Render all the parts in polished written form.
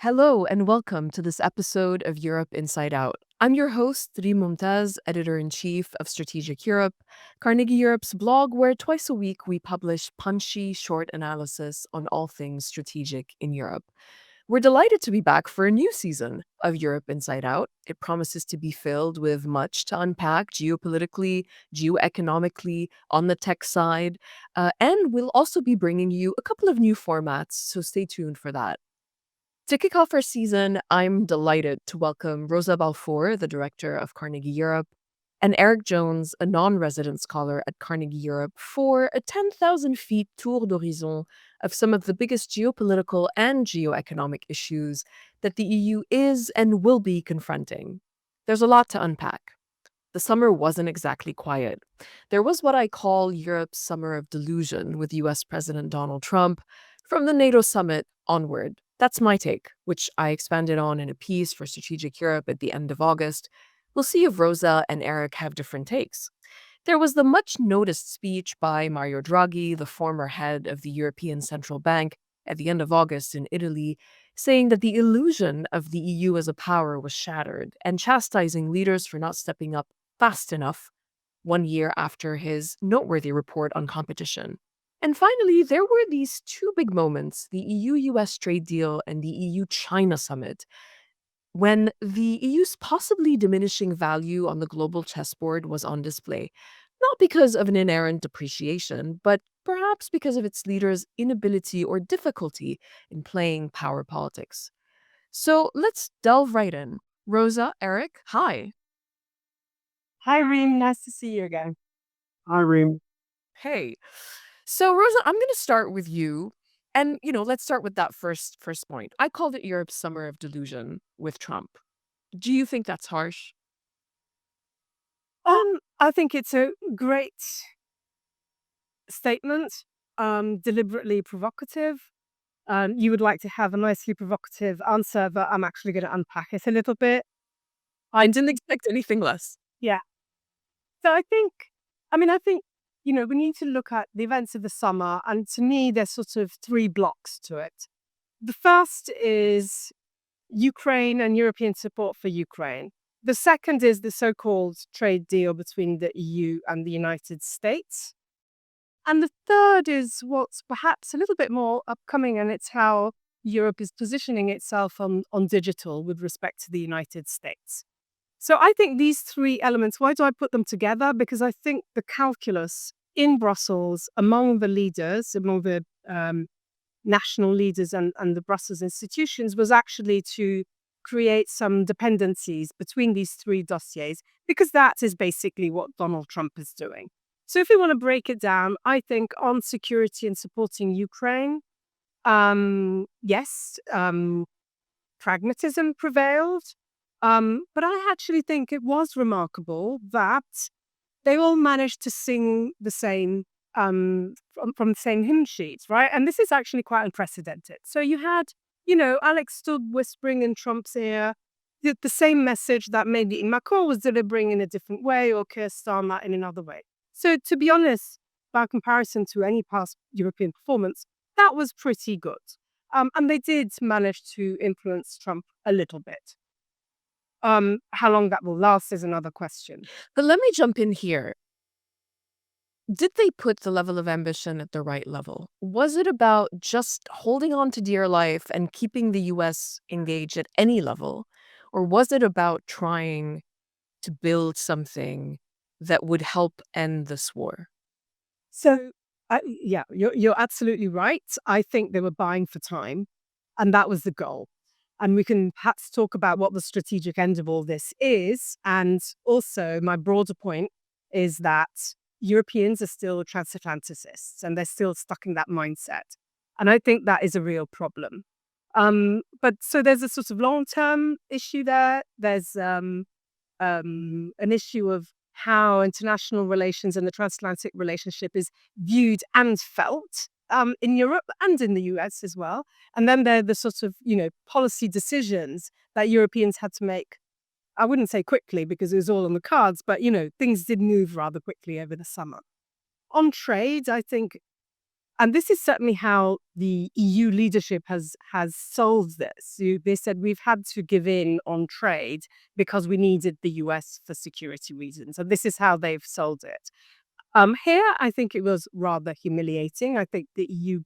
Hello and welcome to this episode of Europe Inside Out. I'm your host, Rym Momtaz, editor in chief of Strategic Europe, Carnegie Europe's blog, where twice a week we publish punchy, short analysis on all things strategic in Europe. We're delighted to be back for a new season of Europe Inside Out. It promises to be filled with much to unpack geopolitically, geoeconomically, on the tech side, and we'll also be bringing you a couple of new formats, so stay tuned for that. To kick off our season, I'm delighted to welcome Rosa Balfour, the director of Carnegie Europe, and Erik Jones, a non resident scholar at Carnegie Europe, for a 10,000 feet tour d'horizon of some of the biggest geopolitical and geoeconomic issues that the EU is and will be confronting. There's a lot to unpack. The summer wasn't exactly quiet. There was what I call Europe's summer of delusion with US President Donald Trump from the NATO summit onward. That's my take, which I expanded on in a piece for Strategic Europe at the end of August. We'll see if Rosa and Erik have different takes. There was the much noticed speech by Mario Draghi, the former head of the European Central Bank, at the end of August in Italy, saying that the illusion of the EU as a power was shattered and chastising leaders for not stepping up fast enough 1 year after his noteworthy report on competition. And finally, there were these two big moments, the EU-US trade deal and the EU-China summit, when the EU's possibly diminishing value on the global chessboard was on display, not because of an inherent depreciation, but perhaps because of its leaders' inability or difficulty in playing power politics. So let's delve right in. Rosa, Erik, hi. Hi, Reem. Nice to see you again. Hi, Rym. Hey. So Rosa, I'm going to start with you. And let's start with that first point. I called it Europe's summer of delusion with Trump. Do you think that's harsh? I think it's a great statement, deliberately provocative. You would like to have a nicely provocative answer, but I'm actually going to unpack it a little bit. I didn't expect anything less. Yeah. So I think, we need to look at the events of the summer, and to me, there's sort of three blocks to it. The first is Ukraine and European support for Ukraine. The second is the so-called trade deal between the EU and the United States. And the third is what's perhaps a little bit more upcoming, and it's how Europe is positioning itself on digital with respect to the United States. So I think these three elements, why do I put them together? Because I think the calculus in Brussels among the leaders, among the national leaders and the Brussels institutions was actually to create some dependencies between these three dossiers, because that is basically what Donald Trump is doing. So if we want to break it down, I think on security and supporting Ukraine, yes, pragmatism prevailed. But I actually think it was remarkable that they all managed to sing the same from the same hymn sheets, right? And this is actually quite unprecedented. So you had, Alex stood whispering in Trump's ear the same message that maybe Macron was delivering in a different way, or Keir Starmer in another way. So to be honest, by comparison to any past European performance, that was pretty good. And they did manage to influence Trump a little bit. How long that will last is another question. But let me jump in here. Did they put the level of ambition at the right level? Was it about just holding on to dear life and keeping the US engaged at any level? Or was it about trying to build something that would help end this war? So, yeah, you're absolutely right. I think they were buying for time, and that was the goal. And we can perhaps talk about what the strategic end of all this is. And also, my broader point is that Europeans are still transatlanticists, and they're still stuck in that mindset. And I think that is a real problem. But so there's a sort of long-term issue there. There's an issue of how international relations and the transatlantic relationship is viewed and felt in Europe and in the US as well. And then there are the sort of, policy decisions that Europeans had to make. I wouldn't say quickly because it was all on the cards, but, things did move rather quickly over the summer. On trade, I think And this is certainly how the EU leadership has solved this. They said we've had to give in on trade because we needed the US for security reasons. And this is how they've solved it. Here, I think it was rather humiliating. I think the EU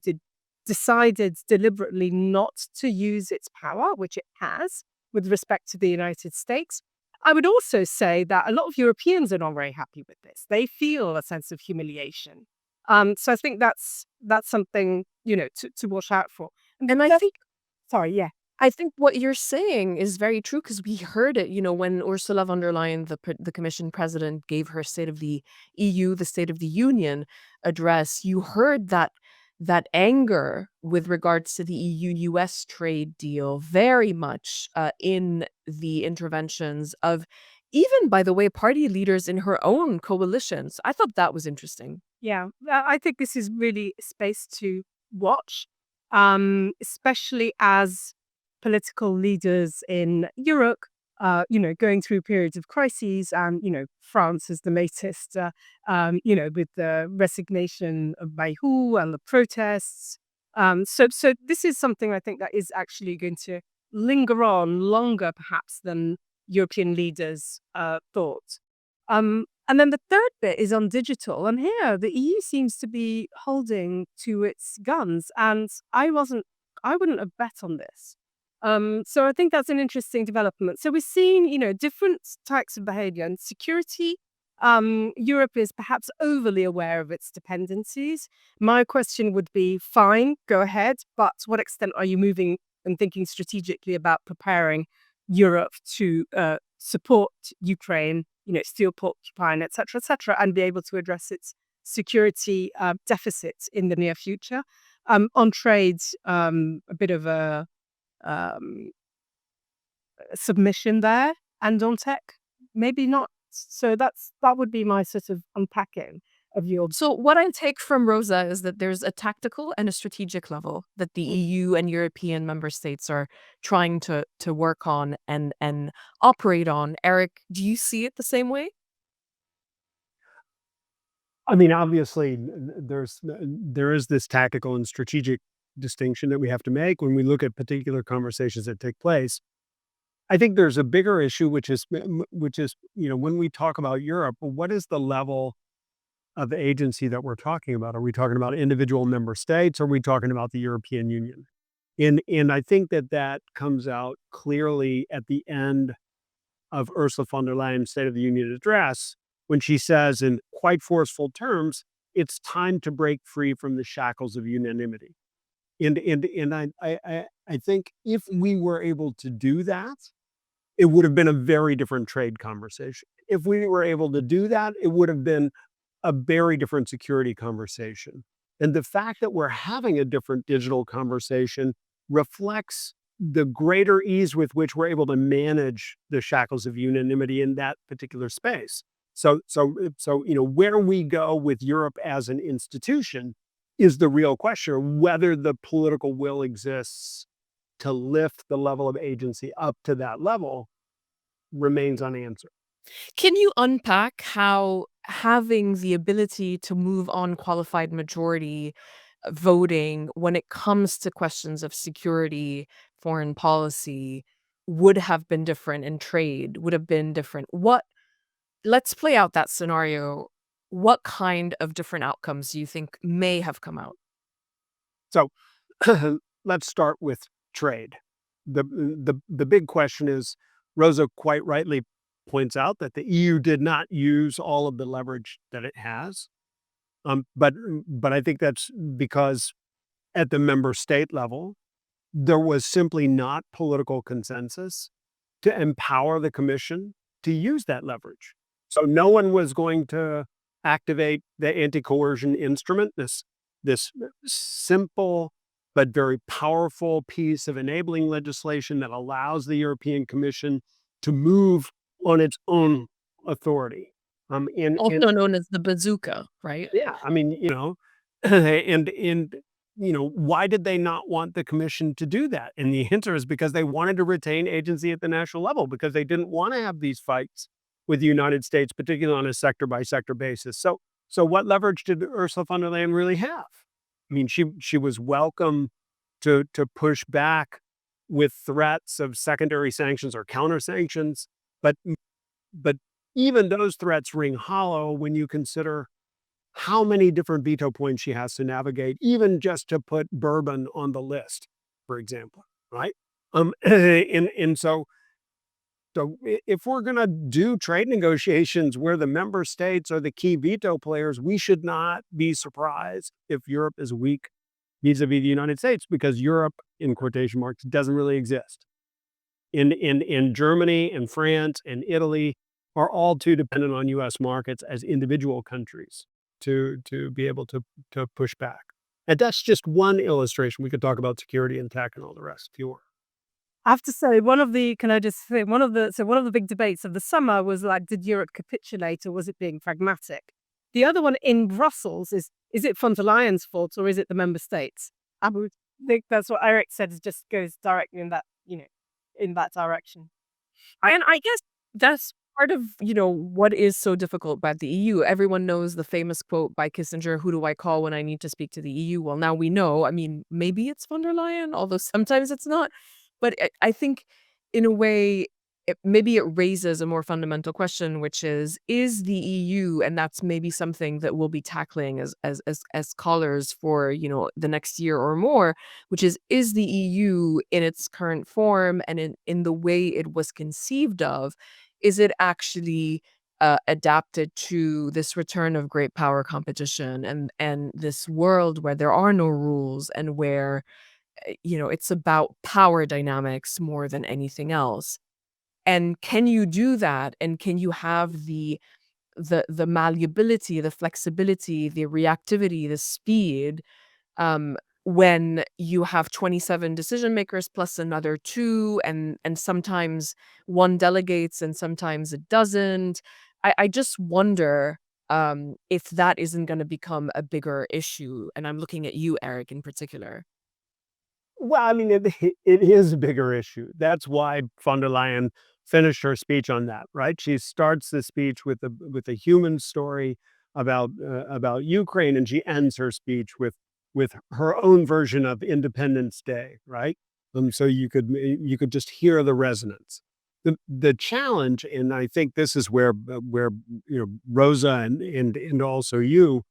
decided deliberately not to use its power, which it has, with respect to the United States. I would also say that a lot of Europeans are not very happy with this. They feel a sense of humiliation. So I think that's something to watch out for. And And I that's, think sorry, yeah, I think what you're saying is very true because we heard it, when Ursula von der Leyen, the Commission president, gave her State of the EU, the State of the Union address. You heard that anger with regards to the EU-U.S. trade deal very much in the interventions of even, by the way, party leaders in her own coalitions. I thought that was interesting. yeah. I think this is really a space to watch, especially as political leaders in Europe, going through periods of crises, and France is the latest, with the resignation of Bayrou and the protests. So this is something I think that is actually going to linger on longer, perhaps, than European leaders thought. And then the third bit is on digital, and here the EU seems to be holding to its guns, and I wouldn't have bet on this. So I think that's an interesting development. So we're seeing, different types of behavior and security. Europe is perhaps overly aware of its dependencies. My question would be, fine, go ahead, but to what extent are you moving and thinking strategically about preparing Europe to support Ukraine, steel porcupine, et cetera, and be able to address its security deficits in the near future? On trades, a bit of a um, submission there, and on tech, maybe not. So that would be my sort of unpacking of your. So what I take from Rosa is that there's a tactical and a strategic level that the EU and European member states are trying to work on and operate on. Eric, do you see it the same way? I mean, obviously, there is this tactical and strategic distinction that we have to make when we look at particular conversations that take place. I think there's a bigger issue, which is when we talk about Europe, well, what is the level of agency that we're talking about? Are we talking about individual member states? Or are we talking about the European Union? And I think that comes out clearly at the end of Ursula von der Leyen's State of the Union address when she says in quite forceful terms, it's time to break free from the shackles of unanimity. And I think if we were able to do that, it would have been a very different trade conversation. If we were able to do that, it would have been a very different security conversation. And the fact that we're having a different digital conversation reflects the greater ease with which we're able to manage the shackles of unanimity in that particular space. So where we go with Europe as an institution is the real question. Whether the political will exists to lift the level of agency up to that level remains unanswered. Can you unpack how having the ability to move on qualified majority voting when it comes to questions of security, foreign policy would have been different and trade would have been different? What Let's play out that scenario. What kind of different outcomes do you think may have come out? So let's start with trade. The big question is, Rosa quite rightly points out that the EU did not use all of the leverage that it has. But I think that's because at the member state level, there was simply not political consensus to empower the commission to use that leverage. So no one was going to activate the anti-coercion instrument, this simple but very powerful piece of enabling legislation that allows the European Commission to move on its own authority. And Also known as the bazooka, right? yeah, I mean, and why did they not want the commission to do that? And the answer is because they wanted to retain agency at the national level, because they didn't want to have these fights with the United States, particularly on a sector by sector basis. So what leverage did Ursula von der Leyen really have? I mean, she was welcome to push back with threats of secondary sanctions or counter sanctions, but but even those threats ring hollow when you consider how many different veto points she has to navigate, even just to put bourbon on the list, for example, right? If we're going to do trade negotiations where the member states are the key veto players, we should not be surprised if Europe is weak vis-a-vis the United States, because Europe, in quotation marks, doesn't really exist. In Germany and France and Italy are all too dependent on U.S. markets as individual countries to be able to push back. And that's just one illustration. We could talk about security and tech and all the rest if you want. I have to say, one of the can I just say one of the big debates of the summer was like, did Europe capitulate or was it being pragmatic? The other one in Brussels is it von der Leyen's fault or is it the member states? I would think that's what Erik said. It just goes directly in that in that direction. And I guess that's part of, what is so difficult about the EU. Everyone knows the famous quote by Kissinger, "Who do I call when I need to speak to the EU?" Well, now we know. I mean, maybe it's von der Leyen, although sometimes it's not. But I think in a way, maybe it raises a more fundamental question, which is the EU, and that's maybe something that we'll be tackling as scholars for, the next year or more, which is the EU in its current form and in the way it was conceived of, is it actually adapted to this return of great power competition and this world where there are no rules and where it's about power dynamics more than anything else. And can you do that? And can you have the malleability, the flexibility, the reactivity, the speed, um, when you have 27 decision makers plus another two, and sometimes one delegates and sometimes it doesn't. I just wonder if that isn't going to become a bigger issue. And I'm looking at you, Erik, in particular. Well, I mean, it is a bigger issue. That's why von der Leyen finished her speech on that, right? She starts the speech with a human story about Ukraine, and she ends her speech with her own version of Independence Day, right? So you could just hear the resonance. The challenge, and I think this is where Rosa and also you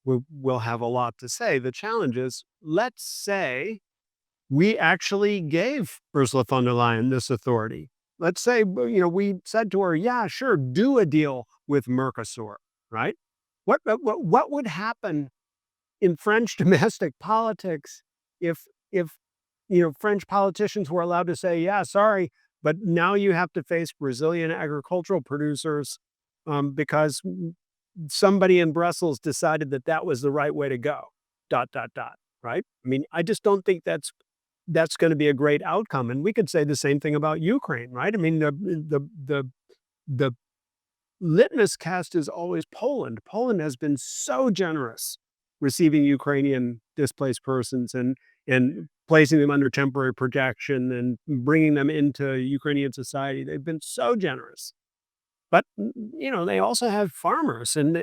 will have a lot to say. The challenge is, let's say we actually gave Ursula von der Leyen this authority. Let's say, we said to her, yeah, sure, do a deal with Mercosur, right? What would happen in French domestic politics if French politicians were allowed to say, yeah, sorry, but now you have to face Brazilian agricultural producers because somebody in Brussels decided that that was the right way to go, dot, dot, dot, right? I mean, I just don't think that's going to be a great outcome. And we could say the same thing about Ukraine, right? I mean, the litmus test is always Poland. Poland has been so generous receiving Ukrainian displaced persons and placing them under temporary protection and bringing them into Ukrainian society. They've been so generous. But they also have farmers, and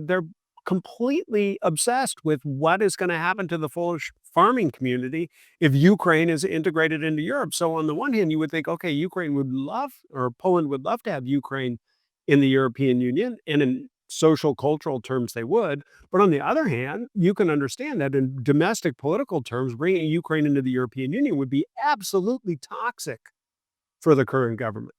they're completely obsessed with what is going to happen to the Polish farming community if Ukraine is integrated into Europe. So on the one hand, you would think, okay, Ukraine would love, or Poland would love to have Ukraine in the European Union, and in social cultural terms they would. But on the other hand, you can understand that in domestic political terms, bringing Ukraine into the European Union would be absolutely toxic for the current government.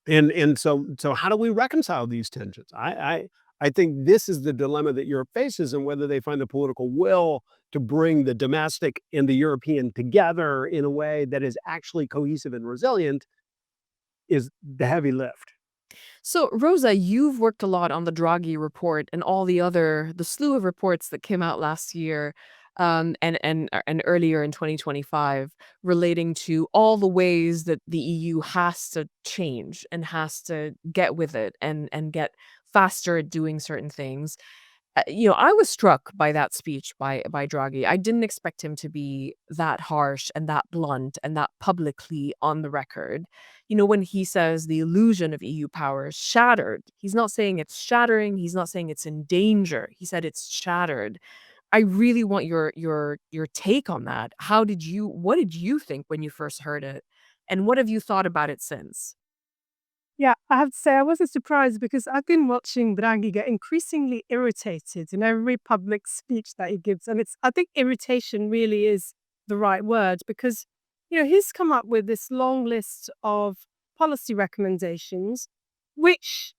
And so how do we reconcile these tensions? I think this is the dilemma that Europe faces, and whether they find the political will to bring the domestic and the European together in a way that is actually cohesive and resilient is the heavy lift. So, Rosa, you've worked a lot on the Draghi report and all the slew of reports that came out last year, and earlier in 2025, relating to all the ways that the EU has to change and has to get with it and get faster at doing certain things. I was struck by that speech by Draghi. I didn't expect him to be that harsh and that blunt and that publicly on the record. When he says the illusion of EU power is shattered, he's not saying it's shattering. He's not saying it's in danger. He said it's shattered. I really want your take on that. What did you think when you first heard it? And what have you thought about it since? Yeah, I have to say I wasn't surprised because I've been watching Draghi get increasingly irritated in every public speech that he gives. And I think irritation really is the right word because, he's come up with this long list of policy recommendations, which,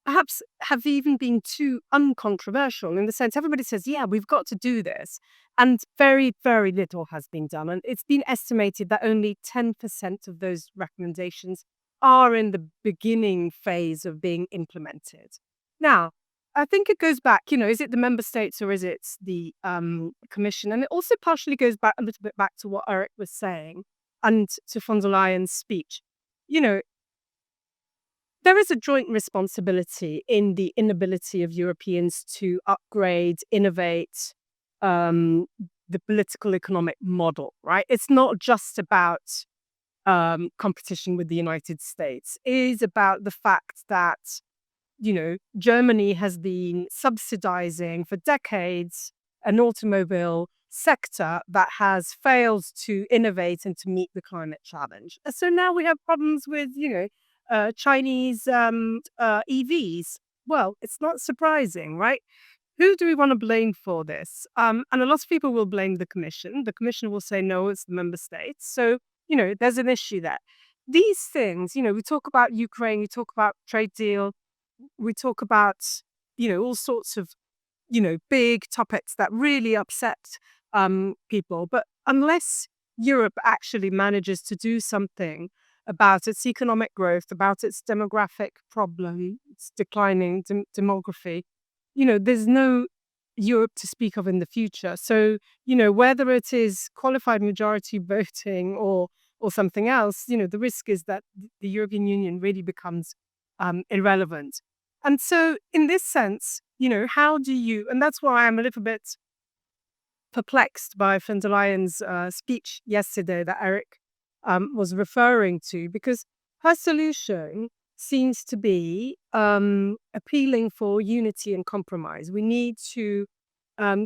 perhaps have even been too uncontroversial in the sense everybody says, yeah, we've got to do this. And very, very little has been done. And it's been estimated that only 10% of those recommendations are in the beginning phase of being implemented. Now, I think it goes back, is it the member states or is it the commission? And it also partially goes back a little bit back to what Erik was saying and to von der Leyen's speech. You know, there is a joint responsibility in the inability of Europeans to upgrade, innovate um, the political economic model, right? It's not just about competition with the United States. It is about the fact that, Germany has been subsidizing for decades an automobile sector that has failed to innovate and to meet the climate challenge. So now we have problems with, Chinese EVs. Well, it's not surprising, right? Who do we want to blame for this? And a lot of people will blame the Commission. The Commission will say, no, it's the member states. So, there's an issue there. These things, we talk about Ukraine, we talk about trade deal, we talk about, all sorts of, big topics that really upset people. But unless Europe actually manages to do something about its economic growth, about its demographic problem, its declining demography, there's no Europe to speak of in the future. So, whether it is qualified majority voting or something else, the risk is that the European Union really becomes irrelevant. And so, in this sense, how do you? And that's why I'm a little bit perplexed by von der Leyen's speech yesterday that Erik was referring to, because her solution seems to be appealing for unity and compromise. We need to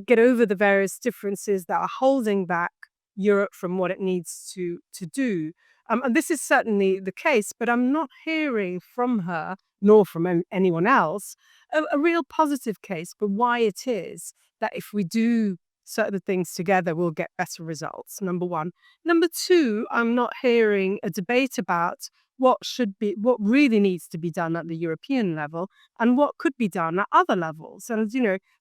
get over the various differences that are holding back Europe from what it needs to do. And this is certainly the case, but I'm not hearing from her, nor from anyone else, a real positive case for why it is that if we do certain things together, we'll get better results, number one. Number two, I'm not hearing a debate about what really needs to be done at the European level and what could be done at other levels. And,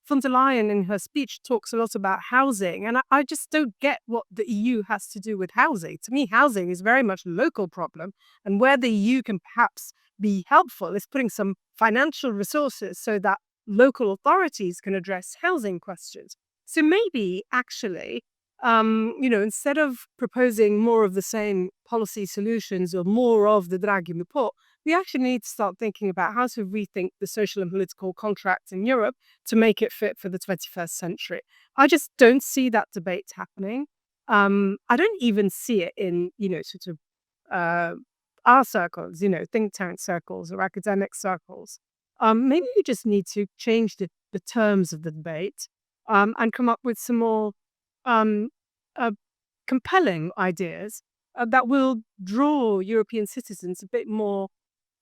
von der Leyen in her speech talks a lot about housing, and I just don't get what the EU has to do with housing. To me, housing is very much a local problem, and where the EU can perhaps be helpful is putting some financial resources so that local authorities can address housing questions. So maybe actually, instead of proposing more of the same policy solutions or more of the Draghi report, we actually need to start thinking about how to rethink the social and political contract in Europe to make it fit for the 21st century. I just don't see that debate happening. I don't even see it in, sort of our circles, think tank circles or academic circles. Maybe we just need to change the terms of the debate and come up with some more um, uh, compelling ideas that will draw European citizens a bit more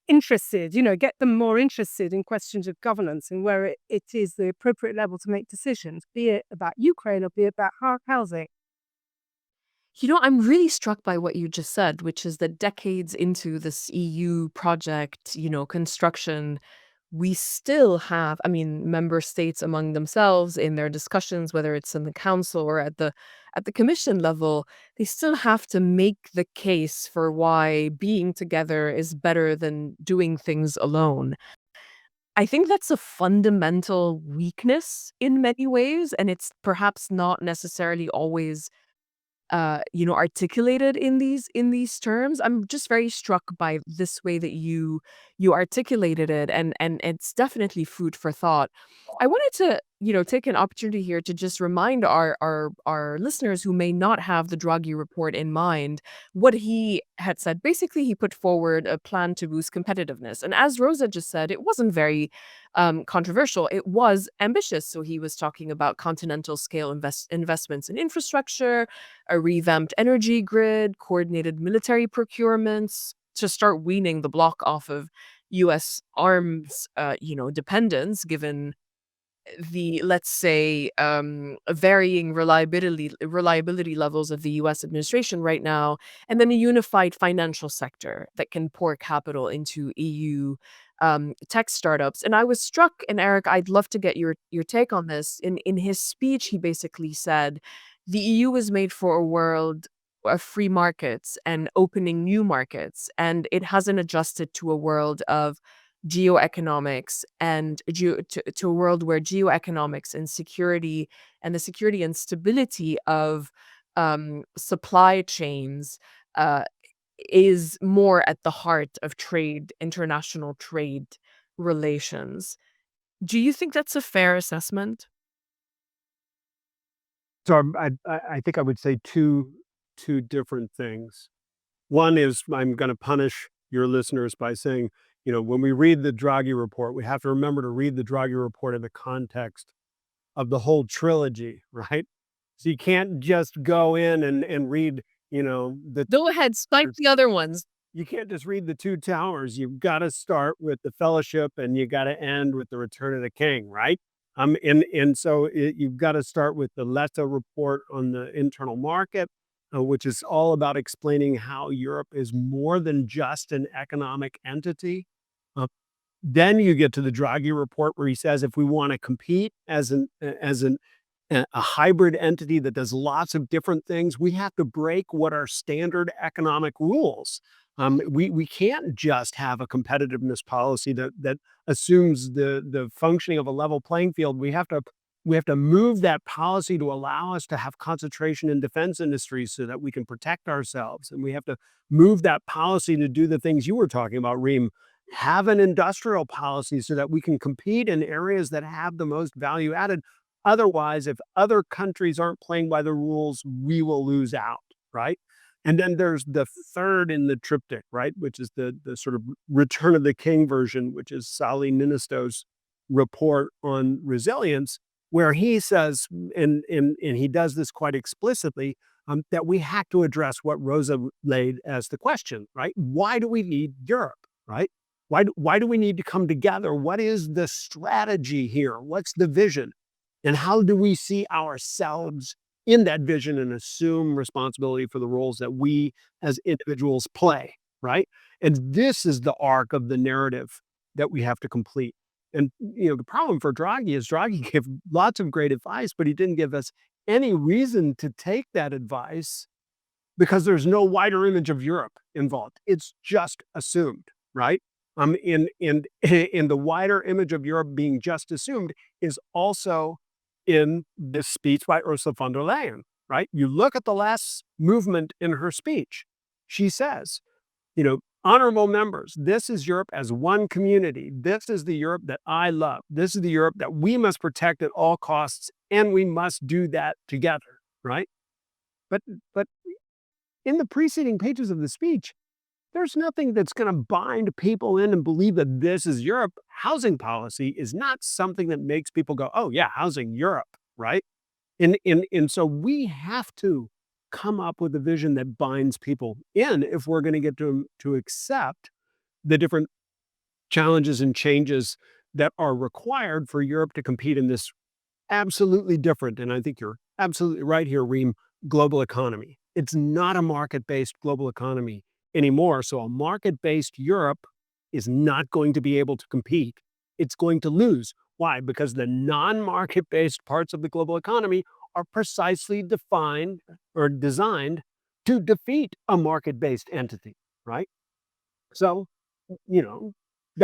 interested, get them more interested in questions of governance and where it is the appropriate level to make decisions, be it about Ukraine or be it about housing. I'm really struck by what you just said, which is that decades into this EU project, construction, we still have, member states among themselves in their discussions, whether it's in the council or at the commission level, they still have to make the case for why being together is better than doing things alone. I think that's a fundamental weakness in many ways, and it's perhaps not necessarily always articulated in these terms. I'm just very struck by this way that you articulated it, and it's definitely food for thought. I wanted to, take an opportunity here to just remind our listeners who may not have the Draghi report in mind what he had said. Basically, he put forward a plan to boost competitiveness, and as Rosa just said, it wasn't very controversial. It was ambitious. So he was talking about continental scale investments in infrastructure, a revamped energy grid, coordinated military procurements to start weaning the bloc off of U.S. arms, dependence, given the, let's say, varying reliability levels of the U.S. administration right now, and then a unified financial sector that can pour capital into EU tech startups. And I was struck, and Eric, I'd love to get your take on this. In his speech, he basically said the EU was made for a world of free markets and opening new markets, and it hasn't adjusted to a world of geoeconomics and to a world where geoeconomics and security and the security and stability of supply chains uh, is more at the heart of international trade relations. Do you think that's a fair assessment? So I think I would say two different things. One is I'm going to punish your listeners by saying, when we read the Draghi report, we have to remember to read the Draghi report in the context of the whole trilogy, right? So you can't just go in and read, the Go ahead, spike the other ones. you can't just read the two towers. You've got to start with the fellowship and you got to end with the return of the king, right? And so you've got to start with the Letta report on the internal market, which is all about explaining how Europe is more than just an economic entity. Uh, then you get to the Draghi report where he says if we want to compete as a hybrid entity that does lots of different things, we have to break what are standard economic rules. We can't just have a competitiveness policy that assumes the functioning of a level playing field. We have to move that policy to allow us to have concentration in defense industries so that we can protect ourselves. And we have to move that policy to do the things you were talking about, Rym. Have an industrial policy so that we can compete in areas that have the most value added. Otherwise, if other countries aren't playing by the rules, we will lose out, right? And then there's the third in the triptych, right, which is the sort of Return of the King version, which is Sali Ninisto's report on resilience, where he says, and he does this quite explicitly, that we have to address what Rosa laid as the question, right? Why do we need Europe, right? Why do we need to come together? What is the strategy here? What's the vision? And how do we see ourselves in that vision and assume responsibility for the roles that we as individuals play, right? And this is the arc of the narrative that we have to complete. And the problem for Draghi is Draghi gave lots of great advice, but he didn't give us any reason to take that advice because there's no wider image of Europe involved. It's just assumed, right? In in the wider image of Europe being just assumed is also in this speech by Ursula von der Leyen, right? You look at the last movement in her speech. She says, honorable members, this is Europe as one community. This is the Europe that I love. This is the Europe that we must protect at all costs, and we must do that together, right? But in the preceding pages of the speech, there's nothing that's going to bind people in and believe that this is Europe. Housing policy is not something that makes people go, oh, yeah, housing Europe, right? And so we have to come up with a vision that binds people in if we're going to get to accept the different challenges and changes that are required for Europe to compete in this absolutely different, and I think you're absolutely right here, Rym, global economy. It's not a market-based global economy anymore. So a market-based Europe is not going to be able to compete. It's going to lose. Why? Because the non-market-based parts of the global economy are precisely defined or designed to defeat a market-based entity, right? So, you know,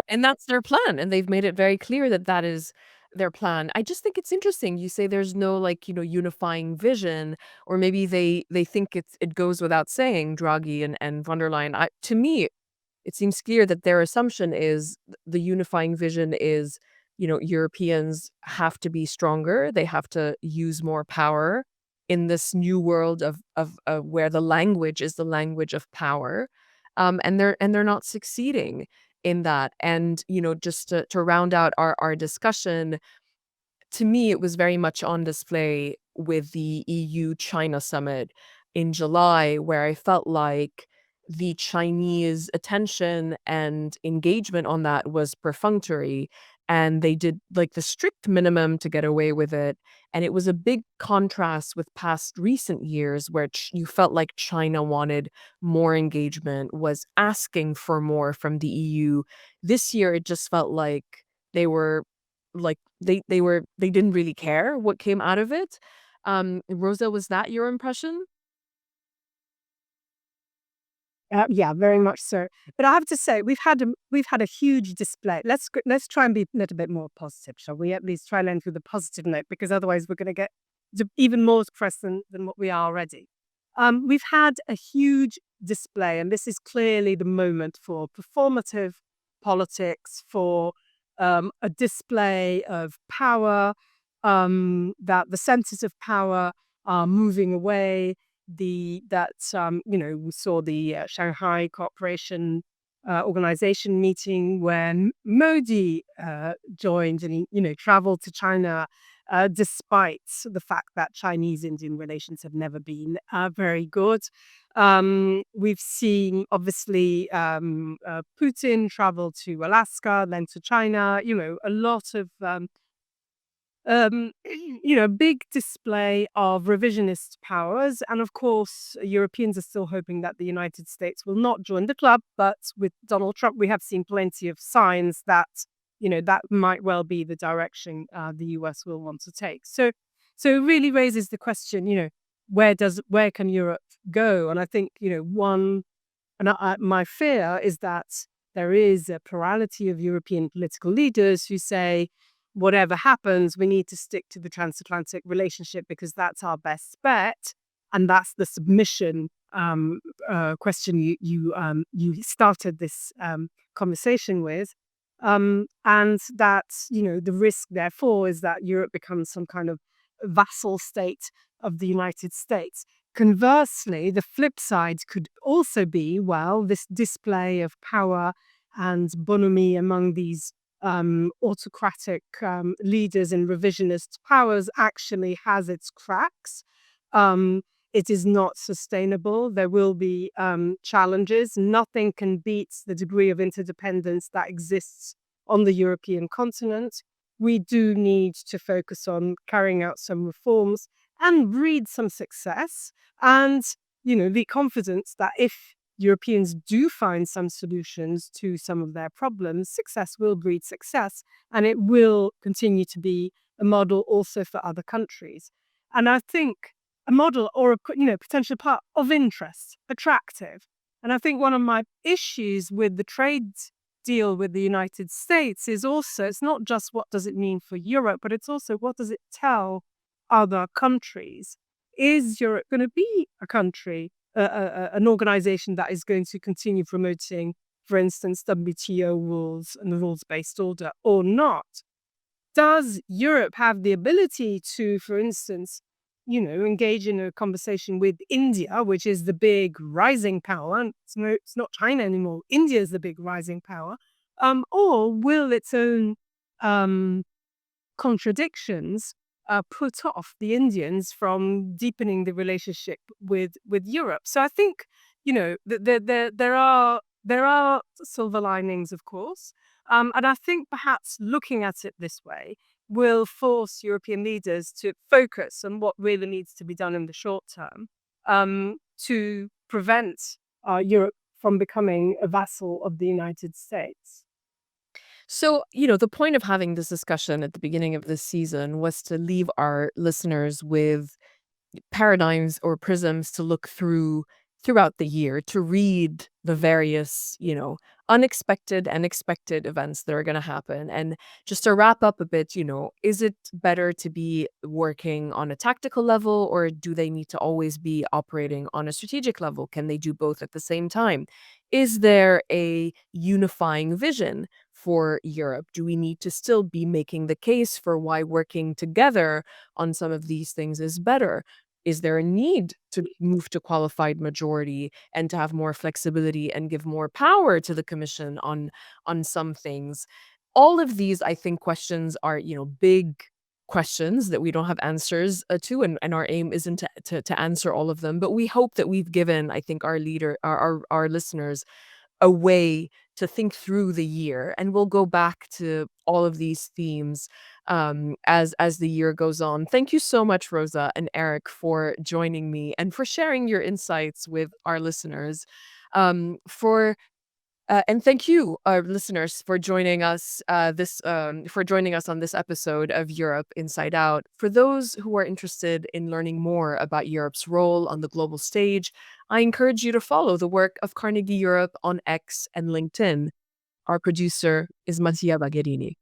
And that's their plan, and they've made it very clear that that is their plan. I just think it's interesting. You say there's no, like, unifying vision, or maybe they think it goes without saying, Draghi and von der Leyen. To me, it seems clear that their assumption is the unifying vision is Europeans have to be stronger. They have to use more power in this new world of where the language is the language of power, and they're not succeeding in that. And just to round out our discussion, to me, it was very much on display with the EU-China summit in July, where I felt like the Chinese attention and engagement on that was perfunctory, and they did like the strict minimum to get away with it. And it was a big contrast with past recent years where you felt like China wanted more engagement, was asking for more from the EU. This year, it just felt like they were they didn't really care what came out of it. Rosa, was that your impression? Yeah, very much so. But I have to say, we've had a huge display. Let's try and be a little bit more positive, shall we? At least try and end with a positive note, because otherwise we're going to get even more depressed than what we are already. We've had a huge display, and this is clearly the moment for performative politics, for a display of power, that the centers of power are moving away. We saw the Shanghai Cooperation Organization meeting when Modi joined, and he traveled to China, despite the fact that Chinese-Indian relations have never been very good. We've seen, obviously, Putin travel to Alaska, then to China. A lot of big display of revisionist powers. And of course, Europeans are still hoping that the United States will not join the club. But with Donald Trump, we have seen plenty of signs that might well be the direction the US will want to take. So it really raises the question, where can Europe go? And I think, my fear is that there is a plurality of European political leaders who say, whatever happens, we need to stick to the transatlantic relationship because that's our best bet, and that's the submission question you started this conversation with, and that the risk therefore is that Europe becomes some kind of vassal state of the United States. Conversely, the flip side could also be, well, this display of power and bonhomie among these autocratic leaders and revisionist powers actually has its cracks. It is not sustainable. There will be challenges. Nothing can beat the degree of interdependence that exists on the European continent. We do need to focus on carrying out some reforms and breed some success. And, the confidence that if Europeans do find some solutions to some of their problems, success will breed success, and it will continue to be a model also for other countries. And I think a model or a potential part of interest, attractive. And I think one of my issues with the trade deal with the United States is also, it's not just what does it mean for Europe, but it's also what does it tell other countries. Is Europe going to be a country, an organization that is going to continue promoting, for instance, WTO rules and the rules-based order or not? Does Europe have the ability to, for instance, engage in a conversation with India, which is the big rising power? It's not China anymore. India is the big rising power. Or will its own contradictions put off the Indians from deepening the relationship with Europe? So I think there are silver linings, of course, and I think perhaps looking at it this way will force European leaders to focus on what really needs to be done in the short term, to prevent Europe from becoming a vassal of the United States. So, the point of having this discussion at the beginning of this season was to leave our listeners with paradigms or prisms to look through throughout the year, to read the various, unexpected and expected events that are going to happen. And just to wrap up a bit, is it better to be working on a tactical level, or do they need to always be operating on a strategic level? Can they do both at the same time? Is there a unifying vision for Europe? Do we need to still be making the case for why working together on some of these things is better? Is there a need to move to qualified majority and to have more flexibility and give more power to the Commission on some things? All of these, I think, questions are, big questions that we don't have answers to, and our aim isn't to answer all of them. But we hope that we've given, I think, our listeners a way to think through the year, and we'll go back to all of these themes as the year goes on. Thank you so much, Rosa and Erik, for joining me and for sharing your insights with our listeners. For And thank you, our listeners, for joining us. For joining us on this episode of Europe Inside Out. For those who are interested in learning more about Europe's role on the global stage, I encourage you to follow the work of Carnegie Europe on X and LinkedIn. Our producer is Mattia Bagherini.